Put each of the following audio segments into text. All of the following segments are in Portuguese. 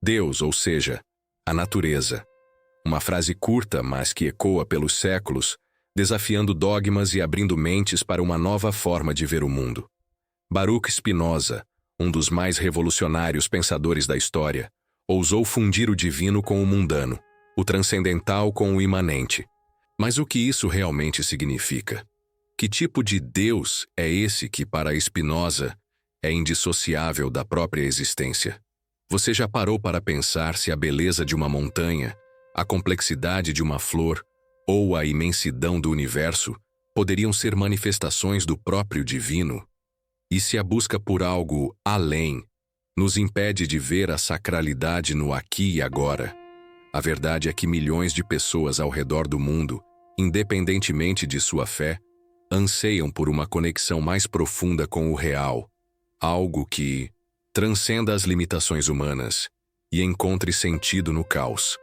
Deus, ou seja, a natureza. Uma frase curta, mas que ecoa pelos séculos, desafiando dogmas e abrindo mentes para uma nova forma de ver o mundo. Baruch Spinoza, um dos mais revolucionários pensadores da história, ousou fundir o divino com o mundano, o transcendental com o imanente. Mas o que isso realmente significa? Que tipo de Deus é esse que, para Spinoza, é indissociável da própria existência? Você já parou para pensar se a beleza de uma montanha, a complexidade de uma flor ou a imensidão do universo poderiam ser manifestações do próprio divino? E se a busca por algo além nos impede de ver a sacralidade no aqui e agora? A verdade é que milhões de pessoas ao redor do mundo, independentemente de sua fé, anseiam por uma conexão mais profunda com o real, algo que transcenda as limitações humanas e encontre sentido no caos.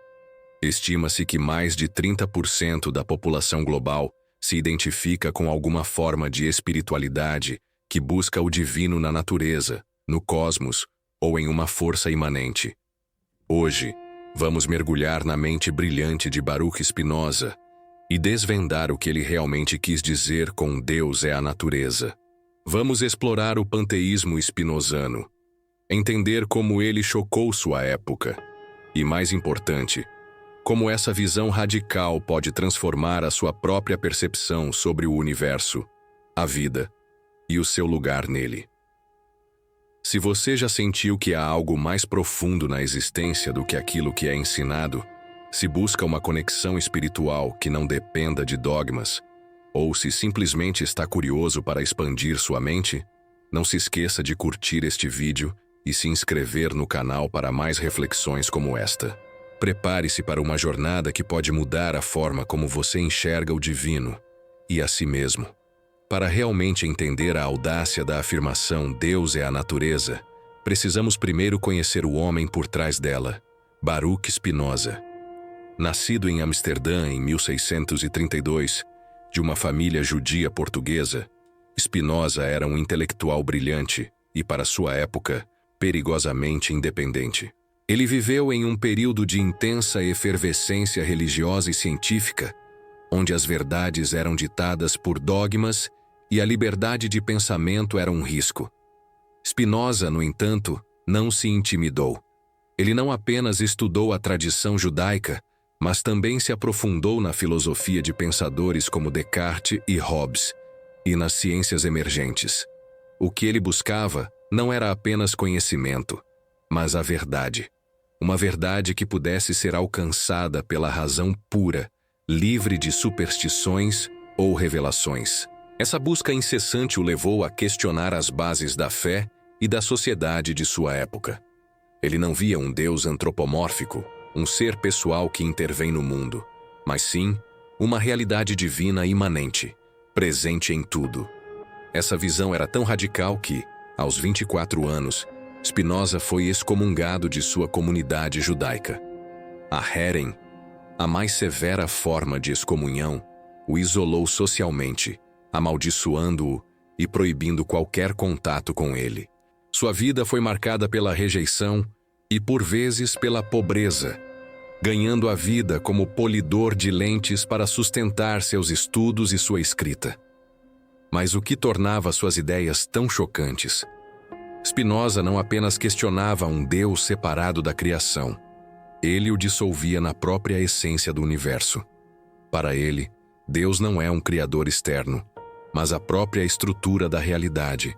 Estima-se que mais de 30% da população global se identifica com alguma forma de espiritualidade que busca o divino na natureza, no cosmos ou em uma força imanente. Hoje, vamos mergulhar na mente brilhante de Baruch Spinoza e desvendar o que ele realmente quis dizer com Deus é a natureza. Vamos explorar o panteísmo spinozano, entender como ele chocou sua época e, mais importante, como essa visão radical pode transformar a sua própria percepção sobre o universo, a vida e o seu lugar nele. Se você já sentiu que há algo mais profundo na existência do que aquilo que é ensinado, se busca uma conexão espiritual que não dependa de dogmas, ou se simplesmente está curioso para expandir sua mente, não se esqueça de curtir este vídeo e se inscrever no canal para mais reflexões como esta. Prepare-se para uma jornada que pode mudar a forma como você enxerga o divino e a si mesmo. Para realmente entender a audácia da afirmação Deus é a natureza, precisamos primeiro conhecer o homem por trás dela, Baruch Spinoza. Nascido em Amsterdã em 1632, de uma família judia portuguesa, Spinoza era um intelectual brilhante e, para sua época, perigosamente independente. Ele viveu em um período de intensa efervescência religiosa e científica, onde as verdades eram ditadas por dogmas e a liberdade de pensamento era um risco. Spinoza, no entanto, não se intimidou. Ele não apenas estudou a tradição judaica, mas também se aprofundou na filosofia de pensadores como Descartes e Hobbes, e nas ciências emergentes. O que ele buscava não era apenas conhecimento, mas a verdade. Uma verdade que pudesse ser alcançada pela razão pura, livre de superstições ou revelações. Essa busca incessante o levou a questionar as bases da fé e da sociedade de sua época. Ele não via um Deus antropomórfico, um ser pessoal que intervém no mundo, mas sim uma realidade divina imanente, presente em tudo. Essa visão era tão radical que, aos 24 anos, Spinoza foi excomungado de sua comunidade judaica. A Herem, a mais severa forma de excomunhão, o isolou socialmente, amaldiçoando-o e proibindo qualquer contato com ele. Sua vida foi marcada pela rejeição e, por vezes, pela pobreza, ganhando a vida como polidor de lentes para sustentar seus estudos e sua escrita. Mas o que tornava suas ideias tão chocantes? Spinoza não apenas questionava um Deus separado da criação, ele o dissolvia na própria essência do universo. Para ele, Deus não é um criador externo, mas a própria estrutura da realidade,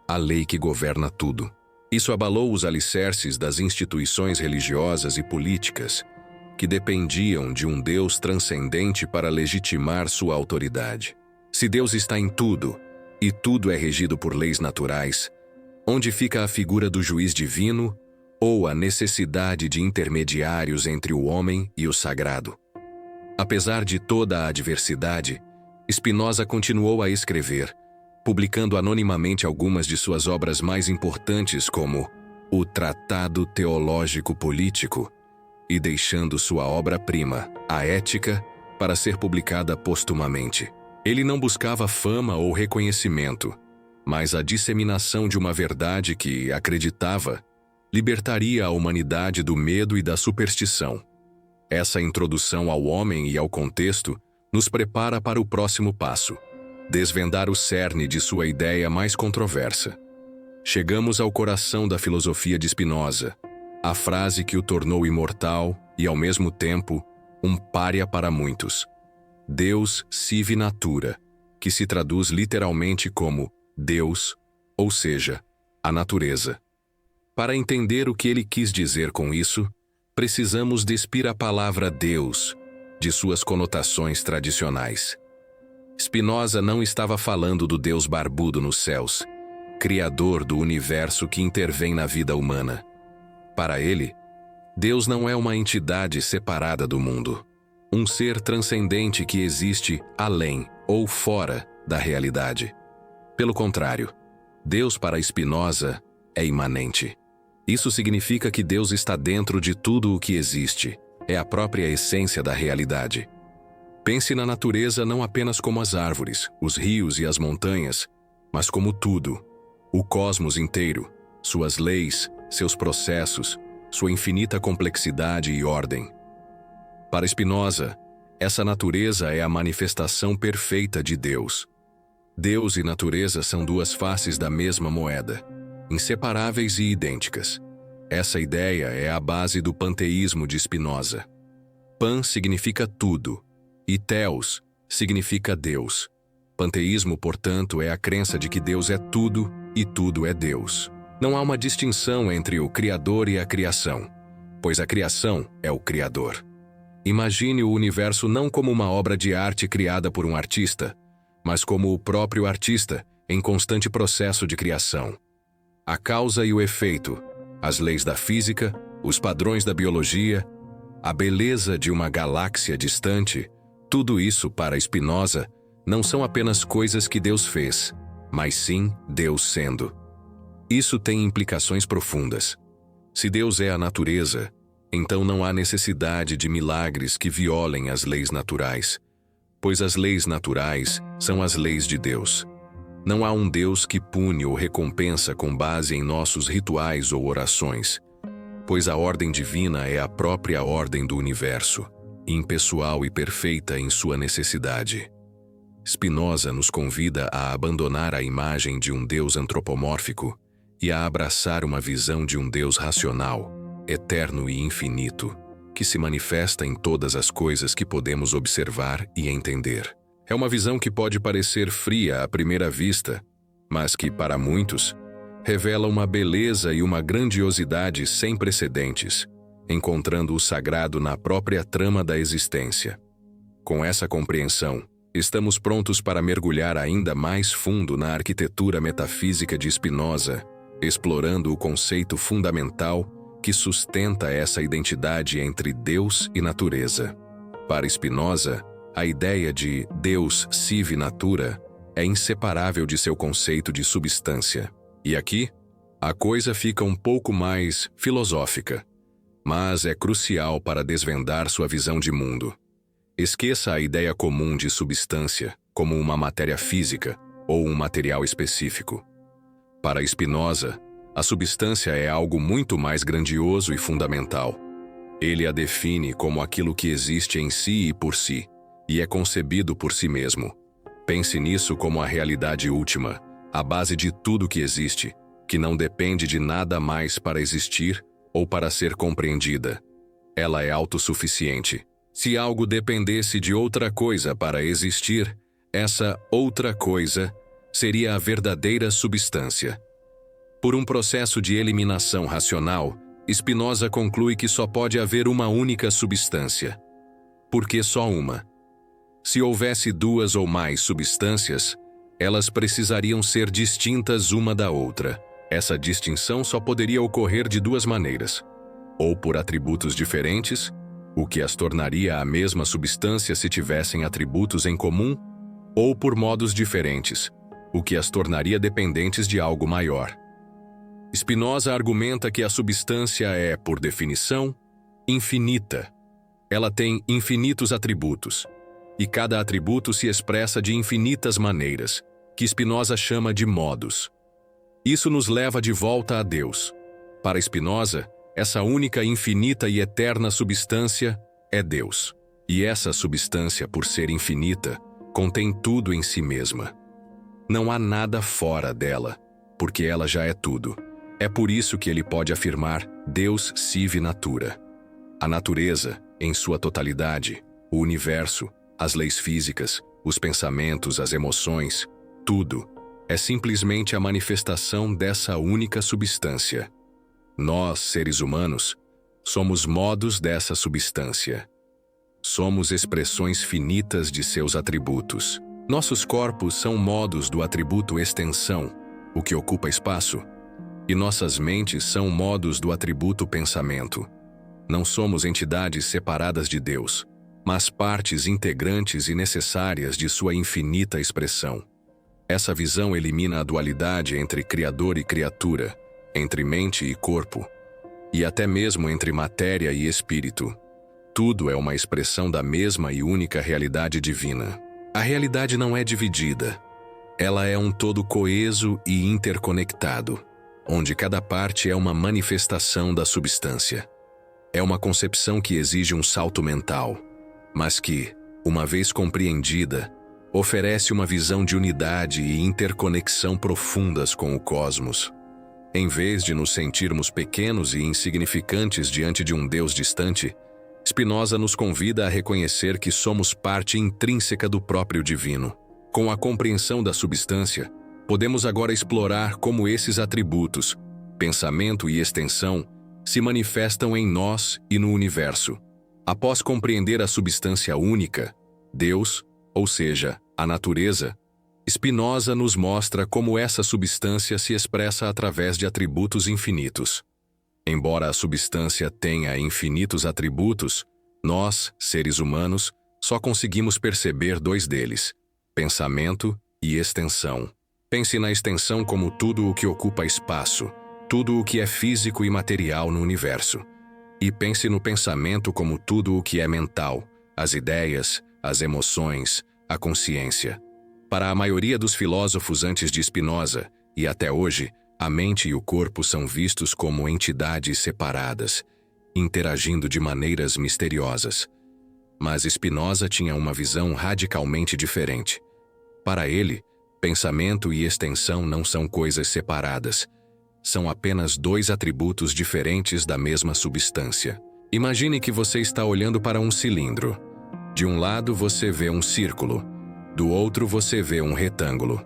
a lei que governa tudo. Isso abalou os alicerces das instituições religiosas e políticas, que dependiam de um Deus transcendente para legitimar sua autoridade. Se Deus está em tudo, e tudo é regido por leis naturais, onde fica a figura do juiz divino ou a necessidade de intermediários entre o homem e o sagrado? Apesar de toda a adversidade, Spinoza continuou a escrever, publicando anonimamente algumas de suas obras mais importantes como o Tratado Teológico Político e deixando sua obra-prima, a Ética, para ser publicada postumamente. Ele não buscava fama ou reconhecimento, mas a disseminação de uma verdade que, acreditava, libertaria a humanidade do medo e da superstição. Essa introdução ao homem e ao contexto nos prepara para o próximo passo: desvendar o cerne de sua ideia mais controversa. Chegamos ao coração da filosofia de Spinoza, a frase que o tornou imortal e, ao mesmo tempo, um pária para muitos. Deus sive natura, que se traduz literalmente como Deus, ou seja, a natureza. Para entender o que ele quis dizer com isso, precisamos despir a palavra Deus de suas conotações tradicionais. Spinoza não estava falando do Deus barbudo nos céus, criador do universo que intervém na vida humana. Para ele, Deus não é uma entidade separada do mundo, um ser transcendente que existe além ou fora da realidade. Pelo contrário, Deus para Spinoza é imanente. Isso significa que Deus está dentro de tudo o que existe, é a própria essência da realidade. Pense na natureza não apenas como as árvores, os rios e as montanhas, mas como tudo, o cosmos inteiro, suas leis, seus processos, sua infinita complexidade e ordem. Para Spinoza, essa natureza é a manifestação perfeita de Deus. Deus e natureza são duas faces da mesma moeda, inseparáveis e idênticas. Essa ideia é a base do panteísmo de Spinoza. Pan significa tudo, e Theos significa Deus. Panteísmo, portanto, é a crença de que Deus é tudo e tudo é Deus. Não há uma distinção entre o Criador e a criação, pois a criação é o Criador. Imagine o universo não como uma obra de arte criada por um artista, mas como o próprio artista em constante processo de criação. A causa e o efeito, as leis da física, os padrões da biologia, a beleza de uma galáxia distante, tudo isso, para Spinoza, não são apenas coisas que Deus fez, mas sim Deus sendo. Isso tem implicações profundas. Se Deus é a natureza, então não há necessidade de milagres que violem as leis naturais, pois as leis naturais são as leis de Deus. Não há um Deus que pune ou recompensa com base em nossos rituais ou orações, pois a ordem divina é a própria ordem do universo, impessoal e perfeita em sua necessidade. Spinoza nos convida a abandonar a imagem de um Deus antropomórfico e a abraçar uma visão de um Deus racional, eterno e infinito, que se manifesta em todas as coisas que podemos observar e entender. É uma visão que pode parecer fria à primeira vista, mas que, para muitos, revela uma beleza e uma grandiosidade sem precedentes, encontrando o sagrado na própria trama da existência. Com essa compreensão, estamos prontos para mergulhar ainda mais fundo na arquitetura metafísica de Spinoza, explorando o conceito fundamental que sustenta essa identidade entre Deus e natureza. Para Spinoza, a ideia de Deus sive natura é inseparável de seu conceito de substância. E aqui, a coisa fica um pouco mais filosófica, mas é crucial para desvendar sua visão de mundo. Esqueça a ideia comum de substância como uma matéria física ou um material específico. Para Spinoza, a substância é algo muito mais grandioso e fundamental. Ele a define como aquilo que existe em si e por si, e é concebido por si mesmo. Pense nisso como a realidade última, a base de tudo que existe, que não depende de nada mais para existir ou para ser compreendida. Ela é autossuficiente. Se algo dependesse de outra coisa para existir, essa outra coisa seria a verdadeira substância. Por um processo de eliminação racional, Spinoza conclui que só pode haver uma única substância. Por que só uma? Se houvesse duas ou mais substâncias, elas precisariam ser distintas uma da outra. Essa distinção só poderia ocorrer de duas maneiras: ou por atributos diferentes, o que as tornaria a mesma substância se tivessem atributos em comum, ou por modos diferentes, o que as tornaria dependentes de algo maior. Spinoza argumenta que a substância é, por definição, infinita. Ela tem infinitos atributos, e cada atributo se expressa de infinitas maneiras, que Spinoza chama de modos. Isso nos leva de volta a Deus. Para Spinoza, essa única, infinita e eterna substância é Deus. E essa substância, por ser infinita, contém tudo em si mesma. Não há nada fora dela, porque ela já é tudo. É por isso que ele pode afirmar Deus sive natura. A natureza, em sua totalidade, o universo, as leis físicas, os pensamentos, as emoções, tudo, é simplesmente a manifestação dessa única substância. Nós, seres humanos, somos modos dessa substância. Somos expressões finitas de seus atributos. Nossos corpos são modos do atributo extensão, o que ocupa espaço, e nossas mentes são modos do atributo pensamento. Não somos entidades separadas de Deus, mas partes integrantes e necessárias de sua infinita expressão. Essa visão elimina a dualidade entre Criador e criatura, entre mente e corpo, e até mesmo entre matéria e espírito. Tudo é uma expressão da mesma e única realidade divina. A realidade não é dividida. Ela é um todo coeso e interconectado, onde cada parte é uma manifestação da substância. É uma concepção que exige um salto mental, mas que, uma vez compreendida, oferece uma visão de unidade e interconexão profundas com o cosmos. Em vez de nos sentirmos pequenos e insignificantes diante de um Deus distante, Spinoza nos convida a reconhecer que somos parte intrínseca do próprio divino. Com a compreensão da substância, podemos agora explorar como esses atributos, pensamento e extensão, se manifestam em nós e no universo. Após compreender a substância única, Deus, ou seja, a natureza, Spinoza nos mostra como essa substância se expressa através de atributos infinitos. Embora a substância tenha infinitos atributos, nós, seres humanos, só conseguimos perceber dois deles: pensamento e extensão. Pense na extensão como tudo o que ocupa espaço, tudo o que é físico e material no universo. E pense no pensamento como tudo o que é mental, as ideias, as emoções, a consciência. Para a maioria dos filósofos antes de Spinoza, e até hoje, a mente e o corpo são vistos como entidades separadas, interagindo de maneiras misteriosas. Mas Spinoza tinha uma visão radicalmente diferente. Para ele, pensamento e extensão não são coisas separadas. São apenas dois atributos diferentes da mesma substância. Imagine que você está olhando para um cilindro. De um lado você vê um círculo, do outro você vê um retângulo.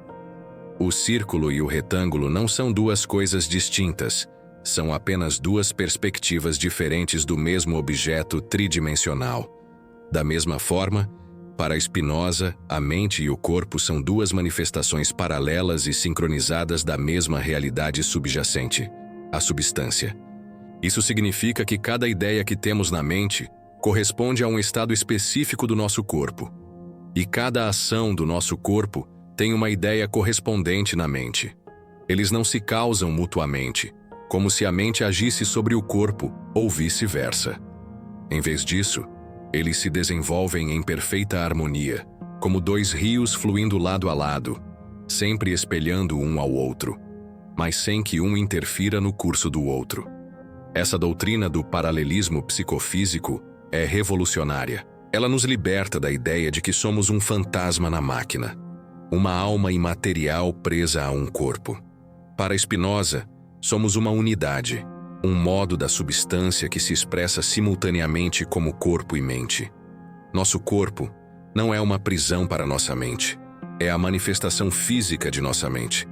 O círculo e o retângulo não são duas coisas distintas, são apenas duas perspectivas diferentes do mesmo objeto tridimensional. Da mesma forma, para Spinoza, a mente e o corpo são duas manifestações paralelas e sincronizadas da mesma realidade subjacente, a substância. Isso significa que cada ideia que temos na mente corresponde a um estado específico do nosso corpo, e cada ação do nosso corpo tem uma ideia correspondente na mente. Eles não se causam mutuamente, como se a mente agisse sobre o corpo ou vice-versa. Em vez disso, eles se desenvolvem em perfeita harmonia, como dois rios fluindo lado a lado, sempre espelhando um ao outro, mas sem que um interfira no curso do outro. Essa doutrina do paralelismo psicofísico é revolucionária. Ela nos liberta da ideia de que somos um fantasma na máquina, uma alma imaterial presa a um corpo. Para Spinoza, somos uma unidade, um modo da substância que se expressa simultaneamente como corpo e mente. Nosso corpo não é uma prisão para nossa mente, é a manifestação física de nossa mente,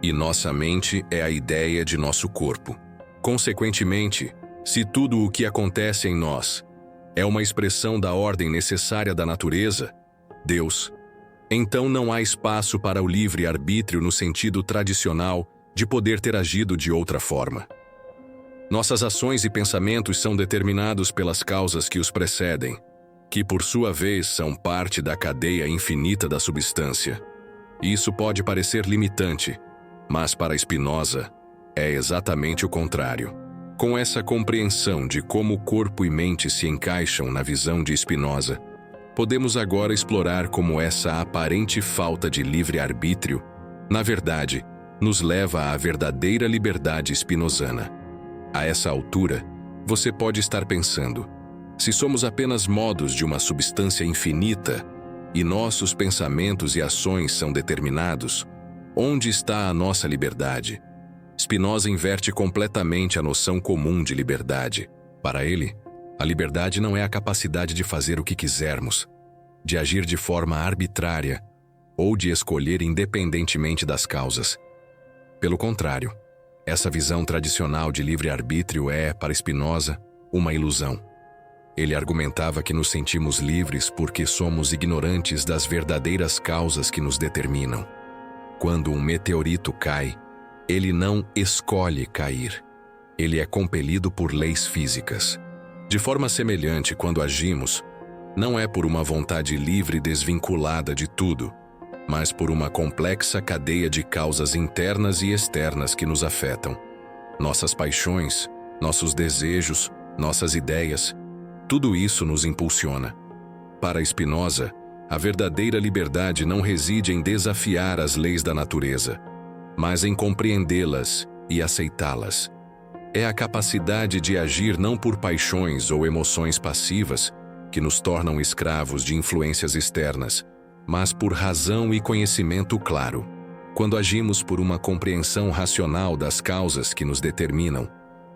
e nossa mente é a ideia de nosso corpo. Consequentemente, se tudo o que acontece em nós é uma expressão da ordem necessária da natureza, Deus, então não há espaço para o livre-arbítrio no sentido tradicional de poder ter agido de outra forma. Nossas ações e pensamentos são determinados pelas causas que os precedem, que por sua vez são parte da cadeia infinita da substância. Isso pode parecer limitante, mas para Spinoza é exatamente o contrário. Com essa compreensão de como corpo e mente se encaixam na visão de Spinoza, podemos agora explorar como essa aparente falta de livre-arbítrio, na verdade, nos leva à verdadeira liberdade spinozana. A essa altura, você pode estar pensando: se somos apenas modos de uma substância infinita e nossos pensamentos e ações são determinados, onde está a nossa liberdade? Spinoza inverte completamente a noção comum de liberdade. Para ele, a liberdade não é a capacidade de fazer o que quisermos, de agir de forma arbitrária ou de escolher independentemente das causas. Pelo contrário, essa visão tradicional de livre-arbítrio é, para Spinoza, uma ilusão. Ele argumentava que nos sentimos livres porque somos ignorantes das verdadeiras causas que nos determinam. Quando um meteorito cai, ele não escolhe cair. Ele é compelido por leis físicas. De forma semelhante, quando agimos, não é por uma vontade livre desvinculada de tudo, mas por uma complexa cadeia de causas internas e externas que nos afetam. Nossas paixões, nossos desejos, nossas ideias, tudo isso nos impulsiona. Para Spinoza, a verdadeira liberdade não reside em desafiar as leis da natureza, mas em compreendê-las e aceitá-las. É a capacidade de agir não por paixões ou emoções passivas, que nos tornam escravos de influências externas, mas por razão e conhecimento claro. Quando agimos por uma compreensão racional das causas que nos determinam,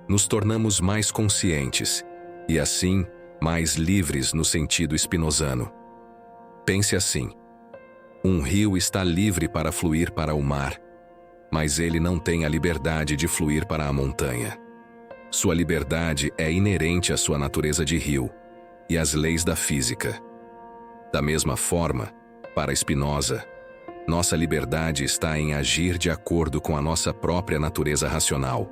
nos tornamos mais conscientes e, assim, mais livres no sentido spinozano. Pense assim: um rio está livre para fluir para o mar, mas ele não tem a liberdade de fluir para a montanha. Sua liberdade é inerente à sua natureza de rio e às leis da física. Da mesma forma, para Spinoza, nossa liberdade está em agir de acordo com a nossa própria natureza racional,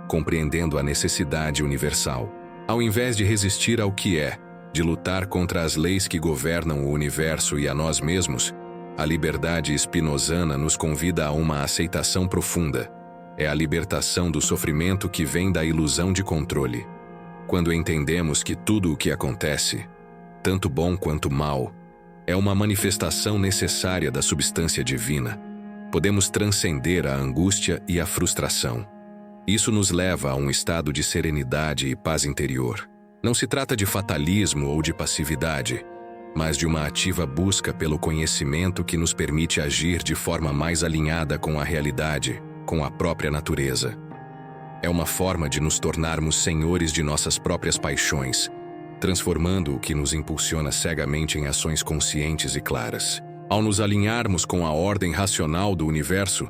compreendendo a necessidade universal. Ao invés de resistir ao que é, de lutar contra as leis que governam o universo e a nós mesmos, a liberdade spinozana nos convida a uma aceitação profunda. É a libertação do sofrimento que vem da ilusão de controle. Quando entendemos que tudo o que acontece, tanto bom quanto mal, é uma manifestação necessária da substância divina, podemos transcender a angústia e a frustração. Isso nos leva a um estado de serenidade e paz interior. Não se trata de fatalismo ou de passividade, mas de uma ativa busca pelo conhecimento que nos permite agir de forma mais alinhada com a realidade, com a própria natureza. É uma forma de nos tornarmos senhores de nossas próprias paixões, transformando o que nos impulsiona cegamente em ações conscientes e claras. Ao nos alinharmos com a ordem racional do universo,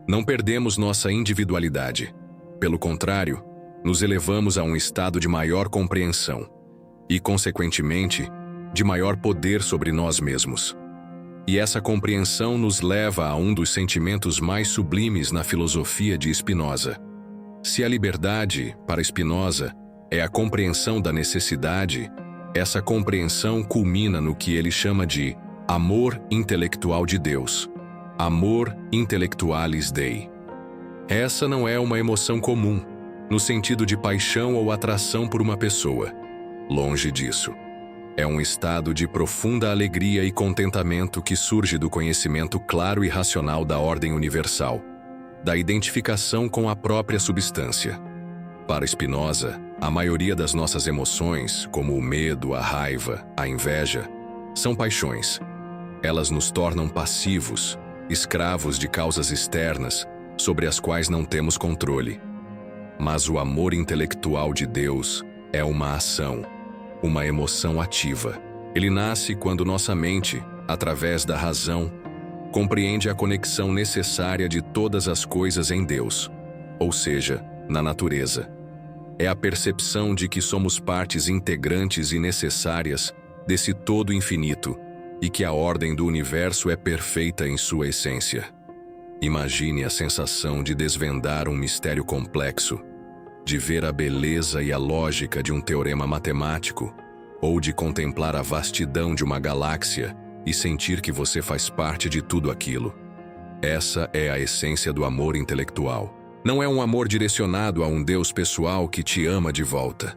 não perdemos nossa individualidade. Pelo contrário, nos elevamos a um estado de maior compreensão e, consequentemente, de maior poder sobre nós mesmos. E essa compreensão nos leva a um dos sentimentos mais sublimes na filosofia de Spinoza. Se a liberdade, para Spinoza, é a compreensão da necessidade, essa compreensão culmina no que ele chama de amor intelectual de Deus, amor intellectualis Dei. Essa não é uma emoção comum, no sentido de paixão ou atração por uma pessoa. Longe disso. É um estado de profunda alegria e contentamento que surge do conhecimento claro e racional da ordem universal, da identificação com a própria substância. Para Spinoza, a maioria das nossas emoções, como o medo, a raiva, a inveja, são paixões. Elas nos tornam passivos, escravos de causas externas, sobre as quais não temos controle. Mas o amor intelectual de Deus é uma ação, uma emoção ativa. Ele nasce quando nossa mente, através da razão, compreende a conexão necessária de todas as coisas em Deus, ou seja, na natureza. É a percepção de que somos partes integrantes e necessárias desse todo infinito e que a ordem do universo é perfeita em sua essência. Imagine a sensação de desvendar um mistério complexo, de ver a beleza e a lógica de um teorema matemático, ou de contemplar a vastidão de uma galáxia e sentir que você faz parte de tudo aquilo. Essa é a essência do amor intelectual. Não é um amor direcionado a um Deus pessoal que te ama de volta,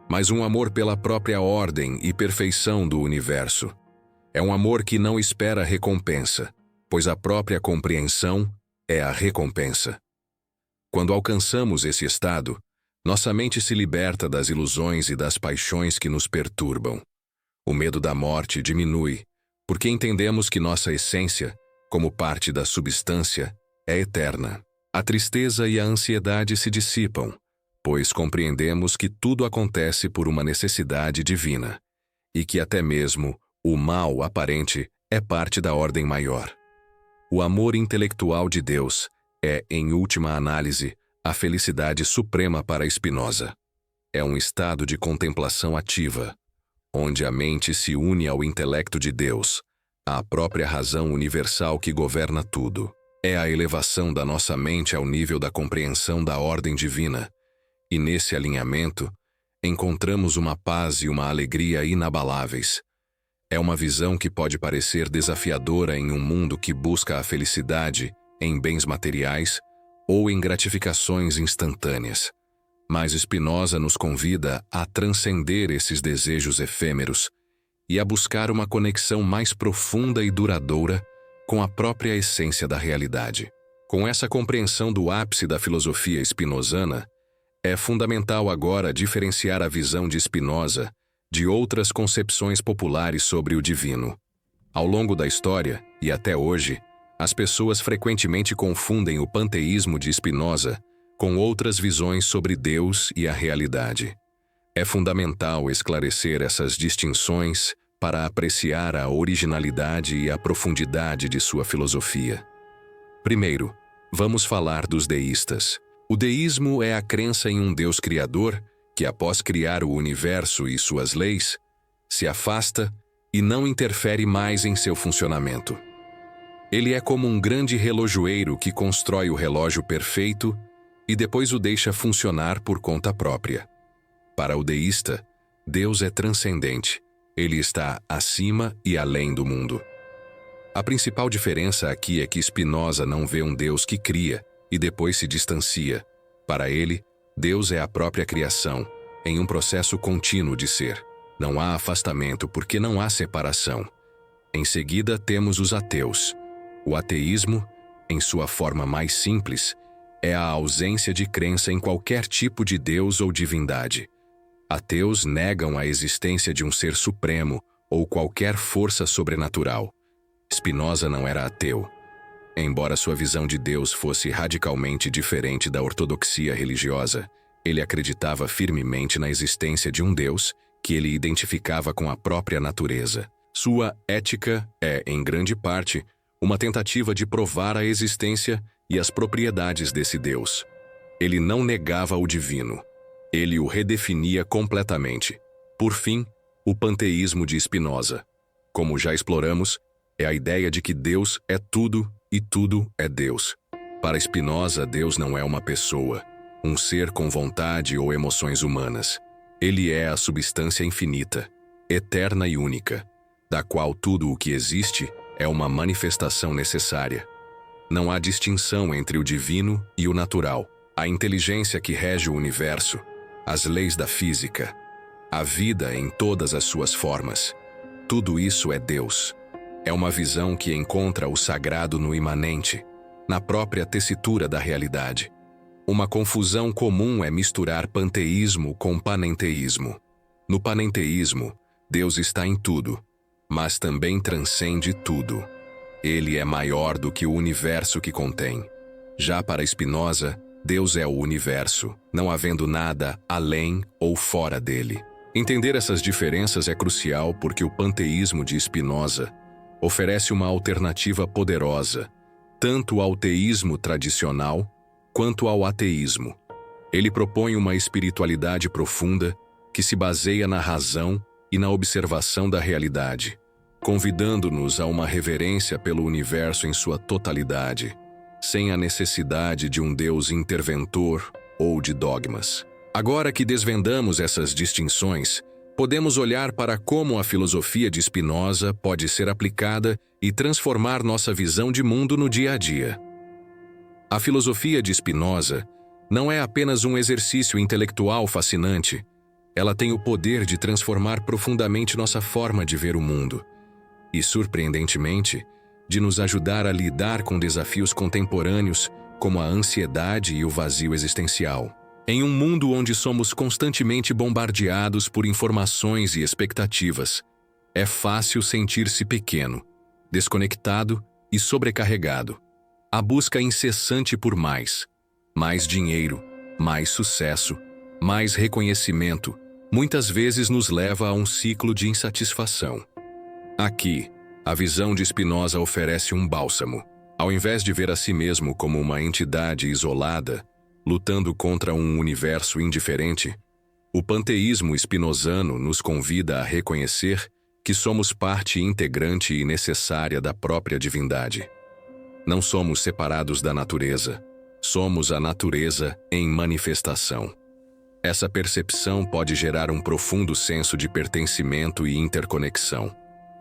mas um amor pela própria ordem e perfeição do universo. É um amor que não espera recompensa, pois a própria compreensão é a recompensa. Quando alcançamos esse estado, Nossa mente se liberta das ilusões e das paixões que nos perturbam. O medo da morte diminui, porque entendemos que nossa essência, como parte da substância, é eterna. A tristeza e a ansiedade se dissipam, pois compreendemos que tudo acontece por uma necessidade divina, e que até mesmo o mal aparente é parte da ordem maior. O amor intelectual de Deus é, em última análise, a felicidade suprema para Spinoza. É um estado de contemplação ativa, onde a mente se une ao intelecto de Deus, à própria razão universal que governa tudo. É a elevação da nossa mente ao nível da compreensão da ordem divina, e nesse alinhamento, encontramos uma paz e uma alegria inabaláveis. É uma visão que pode parecer desafiadora em um mundo que busca a felicidade em bens materiais ou em gratificações instantâneas. Mas Spinoza nos convida a transcender esses desejos efêmeros e a buscar uma conexão mais profunda e duradoura com a própria essência da realidade. Com essa compreensão do ápice da filosofia spinozana, é fundamental agora diferenciar a visão de Spinoza de outras concepções populares sobre o divino. Ao longo da história, e até hoje, as pessoas frequentemente confundem o panteísmo de Spinoza com outras visões sobre Deus e a realidade. É fundamental esclarecer essas distinções para apreciar a originalidade e a profundidade de sua filosofia. Primeiro, vamos falar dos deístas. O deísmo é a crença em um Deus criador que, após criar o universo e suas leis, se afasta e não interfere mais em seu funcionamento. Ele é como um grande relojoeiro que constrói o relógio perfeito e depois o deixa funcionar por conta própria. Para o deísta, Deus é transcendente. Ele está acima e além do mundo. A principal diferença aqui é que Spinoza não vê um Deus que cria e depois se distancia. Para ele, Deus é a própria criação, em um processo contínuo de ser. Não há afastamento porque não há separação. Em seguida, temos os ateus. O ateísmo, em sua forma mais simples, é a ausência de crença em qualquer tipo de Deus ou divindade. Ateus negam a existência de um ser supremo ou qualquer força sobrenatural. Spinoza não era ateu. Embora sua visão de Deus fosse radicalmente diferente da ortodoxia religiosa, ele acreditava firmemente na existência de um Deus que ele identificava com a própria natureza. Sua ética é, em grande parte, uma tentativa de provar a existência e as propriedades desse Deus. Ele não negava o divino. Ele o redefinia completamente. Por fim, o panteísmo de Spinoza. Como já exploramos, é a ideia de que Deus é tudo e tudo é Deus. Para Spinoza, Deus não é uma pessoa, um ser com vontade ou emoções humanas. Ele é a substância infinita, eterna e única, da qual tudo o que existe é uma manifestação necessária. Não há distinção entre o divino e o natural. A inteligência que rege o universo, as leis da física, a vida em todas as suas formas. Tudo isso é Deus. É uma visão que encontra o sagrado no imanente, na própria tessitura da realidade. Uma confusão comum é misturar panteísmo com panenteísmo. No panenteísmo, Deus está em tudo, mas também transcende tudo. Ele é maior do que o universo que contém. Já para Spinoza, Deus é o universo, não havendo nada além ou fora dele. Entender essas diferenças é crucial porque o panteísmo de Spinoza oferece uma alternativa poderosa, tanto ao teísmo tradicional quanto ao ateísmo. Ele propõe uma espiritualidade profunda que se baseia na razão e na observação da realidade, convidando-nos a uma reverência pelo universo em sua totalidade, sem a necessidade de um Deus interventor ou de dogmas. Agora que desvendamos essas distinções, podemos olhar para como a filosofia de Spinoza pode ser aplicada e transformar nossa visão de mundo no dia a dia. A filosofia de Spinoza não é apenas um exercício intelectual fascinante. Ela tem o poder de transformar profundamente nossa forma de ver o mundo e, surpreendentemente, de nos ajudar a lidar com desafios contemporâneos como a ansiedade e o vazio existencial. Em um mundo onde somos constantemente bombardeados por informações e expectativas, é fácil sentir-se pequeno, desconectado e sobrecarregado. A busca incessante por mais dinheiro, mais sucesso, mais reconhecimento, muitas vezes nos leva a um ciclo de insatisfação. Aqui, a visão de Spinoza oferece um bálsamo. Ao invés de ver a si mesmo como uma entidade isolada, lutando contra um universo indiferente, o panteísmo spinozano nos convida a reconhecer que somos parte integrante e necessária da própria divindade. Não somos separados da natureza, somos a natureza em manifestação. Essa percepção pode gerar um profundo senso de pertencimento e interconexão.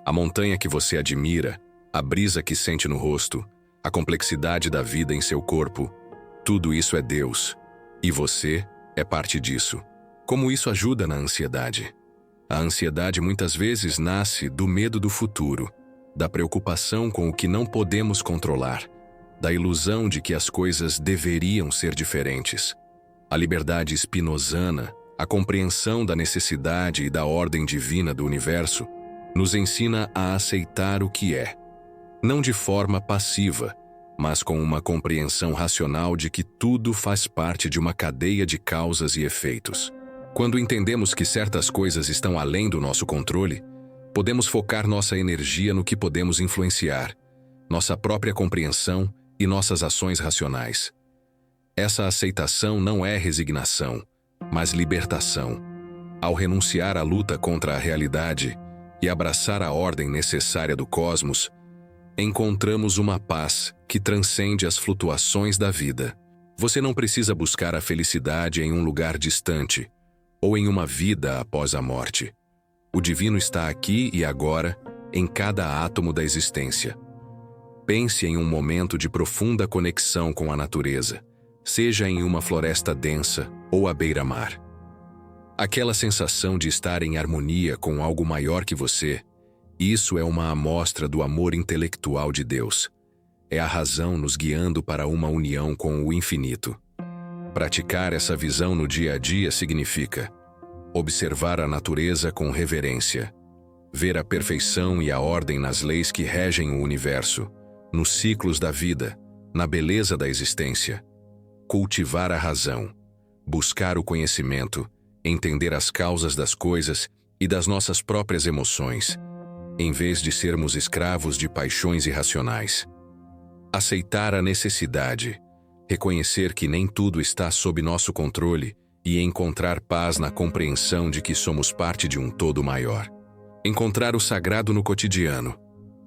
A montanha que você admira, a brisa que sente no rosto, a complexidade da vida em seu corpo, tudo isso é Deus, e você é parte disso. Como isso ajuda na ansiedade? A ansiedade muitas vezes nasce do medo do futuro, da preocupação com o que não podemos controlar, da ilusão de que as coisas deveriam ser diferentes. A liberdade spinozana, a compreensão da necessidade e da ordem divina do universo, nos ensina a aceitar o que é, não de forma passiva, mas com uma compreensão racional de que tudo faz parte de uma cadeia de causas e efeitos. Quando entendemos que certas coisas estão além do nosso controle, podemos focar nossa energia no que podemos influenciar, nossa própria compreensão e nossas ações racionais. Essa aceitação não é resignação, mas libertação. Ao renunciar à luta contra a realidade e abraçar a ordem necessária do cosmos, encontramos uma paz que transcende as flutuações da vida. Você não precisa buscar a felicidade em um lugar distante ou em uma vida após a morte. O divino está aqui e agora, em cada átomo da existência. Pense em um momento de profunda conexão com a natureza, seja em uma floresta densa ou à beira-mar. Aquela sensação de estar em harmonia com algo maior que você, isso é uma amostra do amor intelectual de Deus. É a razão nos guiando para uma união com o infinito. Praticar essa visão no dia a dia significa observar a natureza com reverência, ver a perfeição e a ordem nas leis que regem o universo, nos ciclos da vida, na beleza da existência, cultivar a razão, buscar o conhecimento, entender as causas das coisas e das nossas próprias emoções, em vez de sermos escravos de paixões irracionais. Aceitar a necessidade, reconhecer que nem tudo está sob nosso controle e encontrar paz na compreensão de que somos parte de um todo maior. Encontrar o sagrado no cotidiano,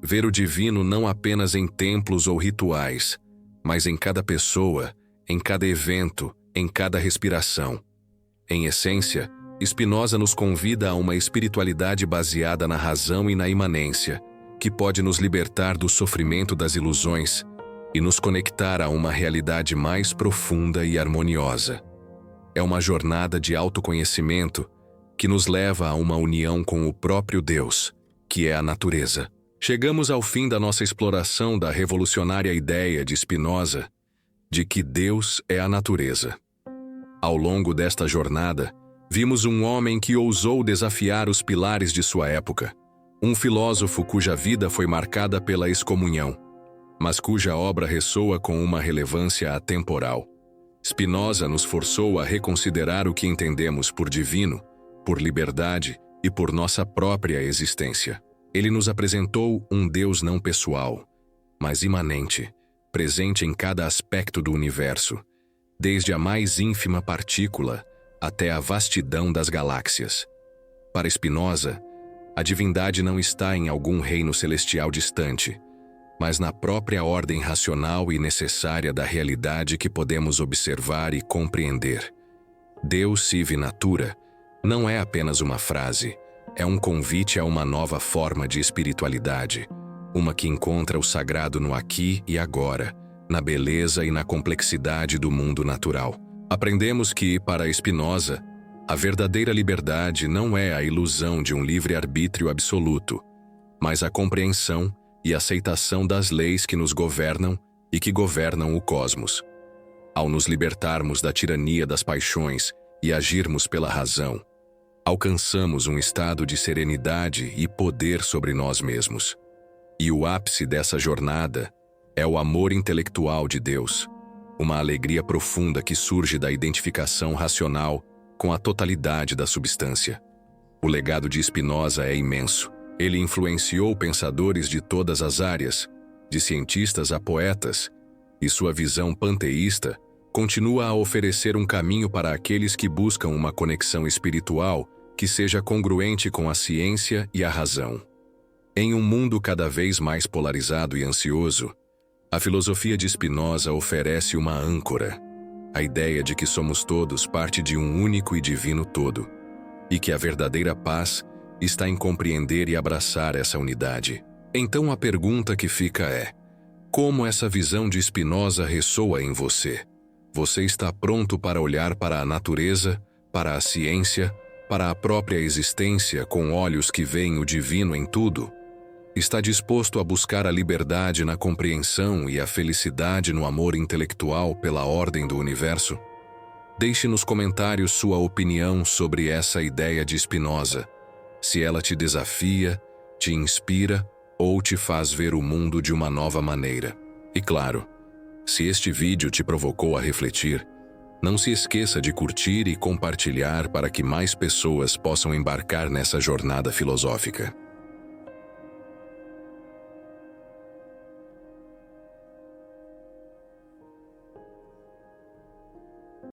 ver o divino não apenas em templos ou rituais, mas em cada pessoa, em cada evento, em cada respiração. Em essência, Spinoza nos convida a uma espiritualidade baseada na razão e na imanência, que pode nos libertar do sofrimento das ilusões e nos conectar a uma realidade mais profunda e harmoniosa. É uma jornada de autoconhecimento que nos leva a uma união com o próprio Deus, que é a natureza. Chegamos ao fim da nossa exploração da revolucionária ideia de Spinoza de que Deus é a natureza. Ao longo desta jornada, vimos um homem que ousou desafiar os pilares de sua época, um filósofo cuja vida foi marcada pela excomunhão, mas cuja obra ressoa com uma relevância atemporal. Spinoza nos forçou a reconsiderar o que entendemos por divino, por liberdade e por nossa própria existência. Ele nos apresentou um Deus não pessoal, mas imanente, presente em cada aspecto do universo, desde a mais ínfima partícula até a vastidão das galáxias. Para Spinoza, a divindade não está em algum reino celestial distante, mas na própria ordem racional e necessária da realidade que podemos observar e compreender. Deus sive natura não é apenas uma frase, é um convite a uma nova forma de espiritualidade, uma que encontra o sagrado no aqui e agora, na beleza e na complexidade do mundo natural. Aprendemos que, para Spinoza, a verdadeira liberdade não é a ilusão de um livre-arbítrio absoluto, mas a compreensão e aceitação das leis que nos governam e que governam o cosmos. Ao nos libertarmos da tirania das paixões e agirmos pela razão, alcançamos um estado de serenidade e poder sobre nós mesmos. E o ápice dessa jornada é o amor intelectual de Deus, uma alegria profunda que surge da identificação racional com a totalidade da substância. O legado de Spinoza é imenso. Ele influenciou pensadores de todas as áreas, de cientistas a poetas, e sua visão panteísta continua a oferecer um caminho para aqueles que buscam uma conexão espiritual que seja congruente com a ciência e a razão. Em um mundo cada vez mais polarizado e ansioso, a filosofia de Spinoza oferece uma âncora, a ideia de que somos todos parte de um único e divino todo, e que a verdadeira paz está em compreender e abraçar essa unidade. Então a pergunta que fica é: como essa visão de Spinoza ressoa em você? Você está pronto para olhar para a natureza, para a ciência, para a própria existência com olhos que veem o divino em tudo? Está disposto a buscar a liberdade na compreensão e a felicidade no amor intelectual pela ordem do universo? Deixe nos comentários sua opinião sobre essa ideia de Spinoza, se ela te desafia, te inspira ou te faz ver o mundo de uma nova maneira. E claro, se este vídeo te provocou a refletir, não se esqueça de curtir e compartilhar para que mais pessoas possam embarcar nessa jornada filosófica.